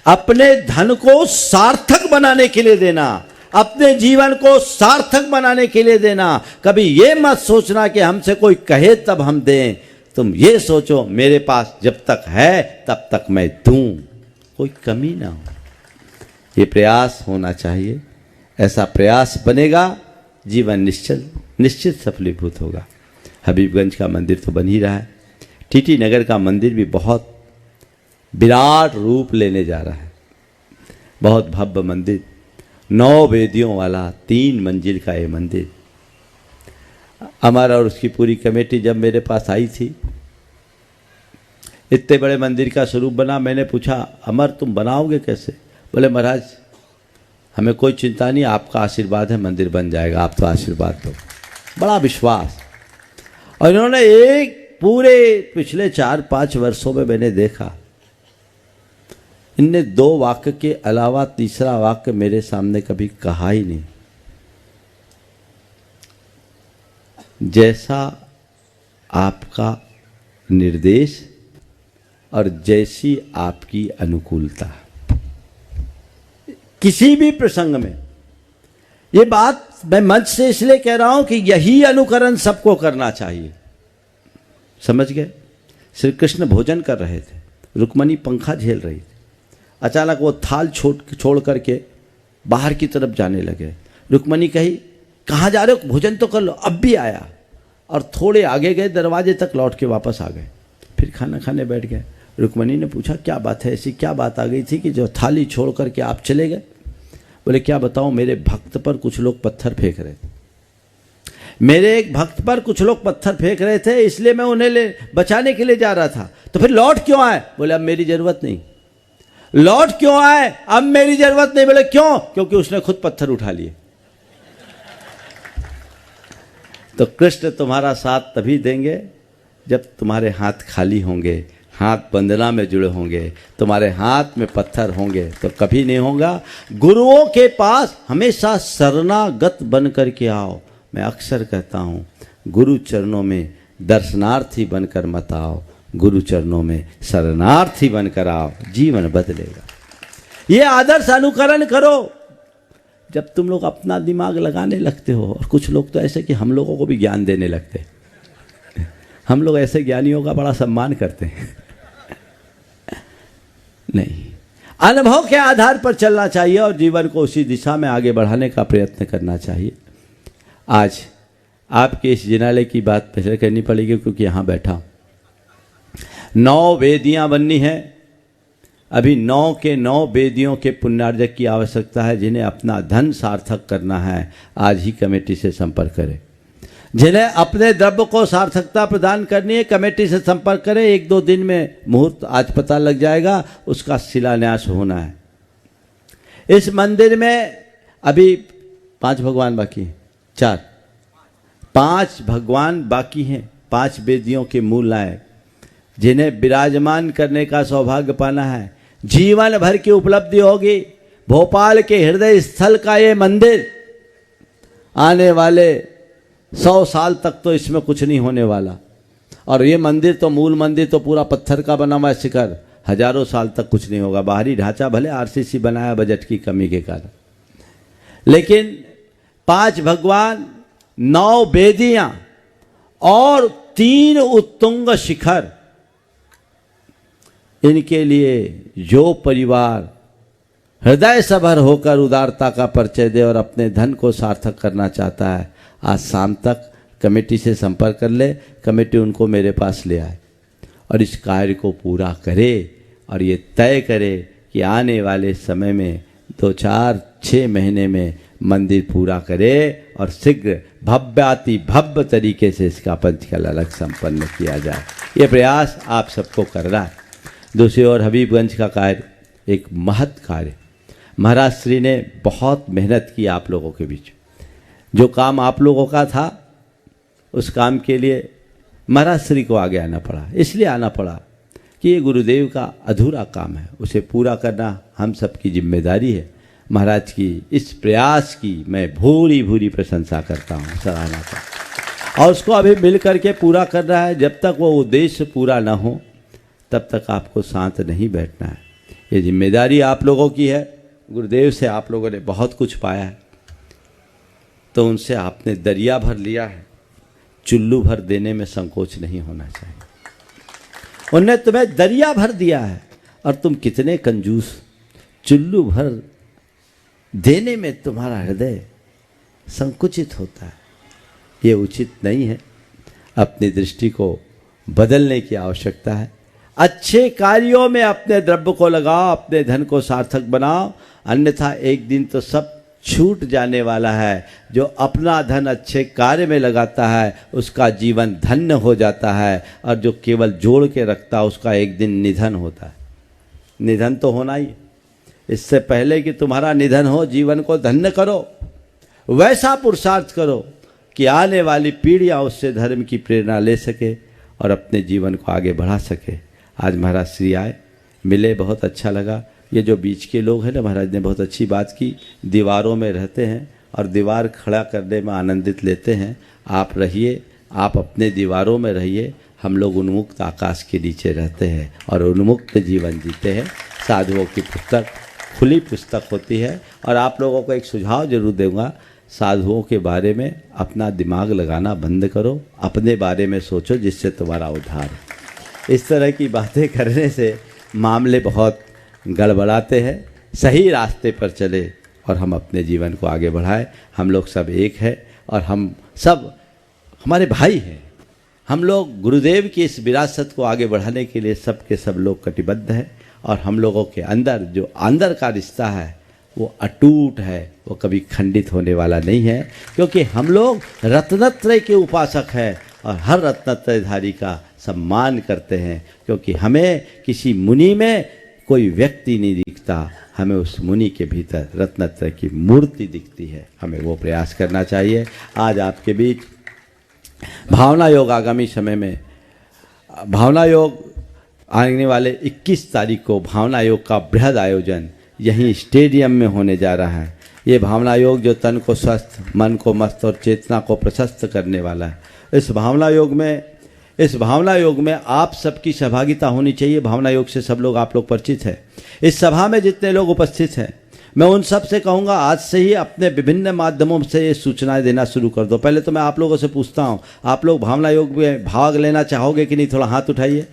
अपने धन को सार्थक बनाने के लिए देना, अपने जीवन को सार्थक बनाने के लिए देना। कभी ये मत सोचना कि हमसे कोई कहे तब हम दें। तुम ये सोचो मेरे पास जब तक है तब तक मैं दूं, कोई कमी ना हो। ये प्रयास होना चाहिए। ऐसा प्रयास बनेगा, जीवन निश्चित सफलीभूत होगा। हबीबगंज का मंदिर तो बन ही रहा है। टीटी नगर का मंदिर भी बहुत विराट रूप लेने जा रहा है। बहुत भव्य मंदिर, 9 वेदियों वाला 3 मंजिल का ये मंदिर। अमर और उसकी पूरी कमेटी जब मेरे पास आई थी, इतने बड़े मंदिर का स्वरूप बना। मैंने पूछा, अमर तुम बनाओगे कैसे? बोले महाराज हमें कोई चिंता नहीं, आपका आशीर्वाद है, मंदिर बन जाएगा, आप तो आशीर्वाद दो। बड़ा विश्वास। और इन्होंने एक पूरे पिछले 4-5 वर्षों में मैंने देखा, इनने 2 वाक्य के अलावा तीसरा वाक्य मेरे सामने कभी कहा ही नहीं। जैसा आपका निर्देश और जैसी आपकी अनुकूलता, किसी भी प्रसंग में। ये बात मैं मंच से इसलिए कह रहा हूं कि यही अनुकरण सबको करना चाहिए। समझ गए? श्री कृष्ण भोजन कर रहे थे, रुक्मणी पंखा झेल रही थी। अचानक वो थाल छोड़ करके बाहर की तरफ जाने लगे। रुक्मणी कही, कहाँ जा रहे हो? भोजन तो कर लो। अब भी आया और थोड़े आगे गए, दरवाजे तक लौट के वापस आ गए। फिर खाना खाने बैठ गए। रुक्मणी ने पूछा, क्या बात है, ऐसी क्या बात आ गई थी कि जो थाली छोड़ करके आप चले गए? बोले, क्या बताऊं, मेरे भक्त पर कुछ लोग पत्थर फेंक रहे थे। मेरे एक भक्त पर कुछ लोग पत्थर फेंक रहे थे, इसलिए मैं उन्हें बचाने के लिए जा रहा था। तो फिर लौट क्यों आए? बोले, अब मेरी जरूरत नहीं। लौट क्यों आए? अब मेरी जरूरत नहीं। बोले, क्यों? क्योंकि उसने खुद पत्थर उठा लिए। तो कृष्ण तुम्हारा साथ तभी देंगे जब तुम्हारे हाथ खाली होंगे, हाथ बंधना में जुड़े होंगे, तुम्हारे हाथ में पत्थर होंगे तो कभी नहीं होगा। गुरुओं के पास हमेशा शरणागत बन करके आओ। मैं अक्सर कहता हूँ, गुरु चरणों में दर्शनार्थी बनकर मत आओ, गुरु चरणों में शरणार्थी बनकर आओ, जीवन बदलेगा। ये आदर्श अनुकरण करो। जब तुम लोग अपना दिमाग लगाने लगते हो, और कुछ लोग तो ऐसे कि हम लोगों को भी ज्ञान देने लगते हैं। हम लोग ऐसे ज्ञानियों का बड़ा सम्मान करते हैं। नहीं, अनुभव के आधार पर चलना चाहिए और जीवन को उसी दिशा में आगे बढ़ाने का प्रयत्न करना चाहिए। आज आपके इस जिनालय की बात पहले करनी पड़ेगी, क्योंकि यहाँ बैठा 9 वेदियाँ बननी है। अभी 9 के 9 वेदियों के पुण्यार्जक की आवश्यकता है। जिन्हें अपना धन सार्थक करना है, आज ही कमेटी से संपर्क करें। जिन्हें अपने द्रव्य को सार्थकता प्रदान करनी है, कमेटी से संपर्क करें। 1-2 दिन में मुहूर्त आज पता लग जाएगा, उसका शिलान्यास होना है। इस मंदिर में अभी 5 भगवान बाकी हैं, 5 भगवान बाकी हैं। 5 वेदियों के मूल नायक जिन्हें विराजमान करने का सौभाग्य पाना है, जीवन भर की उपलब्धि होगी। भोपाल के हृदय स्थल का ये मंदिर आने वाले 100 साल तक तो इसमें कुछ नहीं होने वाला। और ये मंदिर तो, मूल मंदिर तो पूरा पत्थर का बना हुआ है, शिखर, हजारों साल तक कुछ नहीं होगा। बाहरी ढांचा भले आरसीसी बनाया बजट की कमी के कारण, लेकिन 5 भगवान, 9 वेदियां और 3 उत्तुंग शिखर, इनके लिए जो परिवार हृदय सभर होकर उदारता का परिचय दे और अपने धन को सार्थक करना चाहता है, आज शाम तक कमेटी से संपर्क कर ले, कमेटी उनको मेरे पास ले आए और इस कार्य को पूरा करे और ये तय करे कि आने वाले समय में 2-4-6 महीने में मंदिर पूरा करे और शीघ्र भव्याति भव्य तरीके से इसका पंचकल अलग संपन्न किया जाए। ये प्रयास आप सबको करना है। दूसरी ओर हबीबगंज का कार्य एक महत् कार्य, महाराज श्री ने बहुत मेहनत की आप लोगों के बीच। जो काम आप लोगों का था उस काम के लिए महाराज श्री को आगे आना पड़ा। इसलिए आना पड़ा कि ये गुरुदेव का अधूरा काम है, उसे पूरा करना हम सबकी जिम्मेदारी है। महाराज की इस प्रयास की मैं भूरी भूरी प्रशंसा करता हूँ, सराहना करता हूँ। और उसको अभी मिल करके पूरा करना है। जब तक वो उद्देश्य पूरा ना हो तब तक आपको शांत नहीं बैठना है। ये जिम्मेदारी आप लोगों की है। गुरुदेव से आप लोगों ने बहुत कुछ पाया है, तो उनसे आपने दरिया भर लिया है, चुल्लू भर देने में संकोच नहीं होना चाहिए। उनने तुम्हें दरिया भर दिया है और तुम कितने कंजूस, चुल्लू भर देने में तुम्हारा हृदय संकुचित होता है। ये उचित नहीं है। अपनी दृष्टि को बदलने की आवश्यकता है। अच्छे कार्यों में अपने द्रव्य को लगाओ, अपने धन को सार्थक बनाओ, अन्यथा एक दिन तो सब छूट जाने वाला है। जो अपना धन अच्छे कार्य में लगाता है उसका जीवन धन्य हो जाता है, और जो केवल जोड़ के रखता है उसका एक दिन निधन होता है। निधन तो होना ही। इससे पहले कि तुम्हारा निधन हो, जीवन को धन्य करो, वैसा पुरुषार्थ करो कि आने वाली पीढ़ियाँ उससे धर्म की प्रेरणा ले सके और अपने जीवन को आगे बढ़ा सके। आज महाराज श्री आए, मिले, बहुत अच्छा लगा। ये जो बीच के लोग हैं ना, महाराज ने बहुत अच्छी बात की। दीवारों में रहते हैं और दीवार खड़ा करने में आनंदित लेते हैं। आप रहिए, आप अपने दीवारों में रहिए, हम लोग उन्मुक्त आकाश के नीचे रहते हैं और उन्मुक्त जीवन जीते हैं। साधुओं की पुस्तक खुली पुस्तक होती है। और आप लोगों को एक सुझाव जरूर दूंगा, साधुओं के बारे में अपना दिमाग लगाना बंद करो, अपने बारे में सोचो जिससे तुम्हारा उद्धार है। इस तरह की बातें करने से मामले बहुत गड़बड़ाते हैं। सही रास्ते पर चले और हम अपने जीवन को आगे बढ़ाएं। हम लोग सब एक है और हम सब हमारे भाई हैं। हम लोग गुरुदेव की इस विरासत को आगे बढ़ाने के लिए सब के सब लोग कटिबद्ध हैं। और हम लोगों के अंदर जो अंदर का रिश्ता है वो अटूट है, वो कभी खंडित होने वाला नहीं है, क्योंकि हम लोग रत्नत्रय के उपासक हैं और हर रत्नत्रयधारी का सम्मान करते हैं। क्योंकि हमें किसी मुनि में कोई व्यक्ति नहीं दिखता, हमें उस मुनि के भीतर रत्नत्रय की मूर्ति दिखती है। हमें वो प्रयास करना चाहिए। आज आपके बीच भावना योग, आगामी समय में भावना योग आने वाले 21 तारीख को भावना योग का बृहद आयोजन यहीं स्टेडियम में होने जा रहा है। ये भावना योग जो तन को स्वस्थ, मन को मस्त और चेतना को प्रशस्त करने वाला है। इस भावना योग में आप सबकी सहभागिता होनी चाहिए। भावना योग से सब लोग, आप लोग परिचित हैं। इस सभा में जितने लोग उपस्थित हैं, मैं उन सब से कहूँगा आज से ही अपने विभिन्न माध्यमों से ये सूचनाएं देना शुरू कर दो। पहले तो मैं आप लोगों से पूछता हूँ, आप लोग भावना योग में भाग लेना चाहोगे कि नहीं? थोड़ा हाथ उठाइए।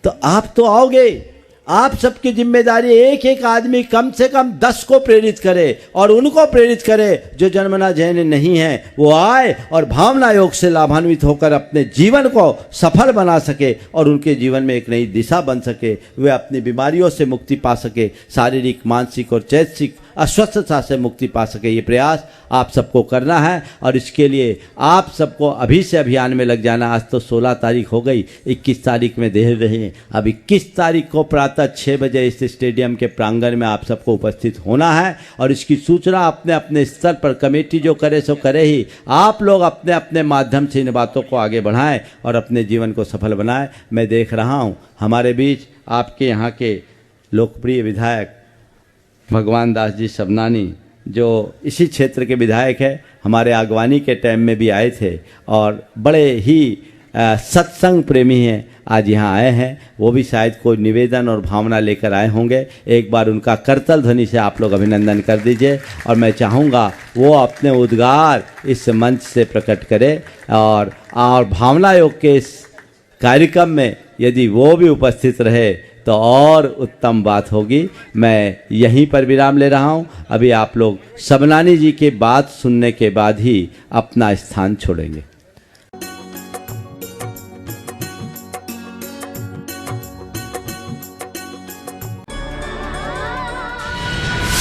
तो आप तो आओगे। आप सबकी जिम्मेदारी एक एक आदमी कम से कम 10 को प्रेरित करे और उनको प्रेरित करे जो जन्मना जैन नहीं है, वो आए और भावना योग से लाभान्वित होकर अपने जीवन को सफल बना सके और उनके जीवन में एक नई दिशा बन सके। वे अपनी बीमारियों से मुक्ति पा सके, शारीरिक, मानसिक और चैतसिक अस्वस्थता से मुक्ति पा सके। ये प्रयास आप सबको करना है और इसके लिए आप सबको अभी से अभियान में लग जाना। आज तो 16 तारीख हो गई, 21 तारीख में देर रहे। अब 21 तारीख को प्रातः 6 बजे इस स्टेडियम के प्रांगण में आप सबको उपस्थित होना है और इसकी सूचना अपने अपने स्तर पर कमेटी जो करे सो करे ही, आप लोग अपने अपने माध्यम से इन बातों को आगे बढ़ाएं और अपने जीवन को सफल बनाएं। मैं देख रहा हूँ हमारे बीच आपके यहाँ के लोकप्रिय विधायक भगवान दास जी सबनानी, जो इसी क्षेत्र के विधायक है, हमारे आगवानी के टाइम में भी आए थे और बड़े ही सत्संग प्रेमी हैं, आज यहाँ आए हैं। वो भी शायद कोई निवेदन और भावना लेकर आए होंगे। एक बार उनका करतल ध्वनि से आप लोग अभिनंदन कर दीजिए और मैं चाहूँगा वो अपने उद्गार इस मंच से प्रकट करें और भावना योग के इस कार्यक्रम में यदि वो भी उपस्थित रहे तो और उत्तम बात होगी। मैं यहीं पर विराम ले रहा हूँ। अभी आप लोग सबनानी जी की बात सुनने के बाद ही अपना स्थान छोड़ेंगे।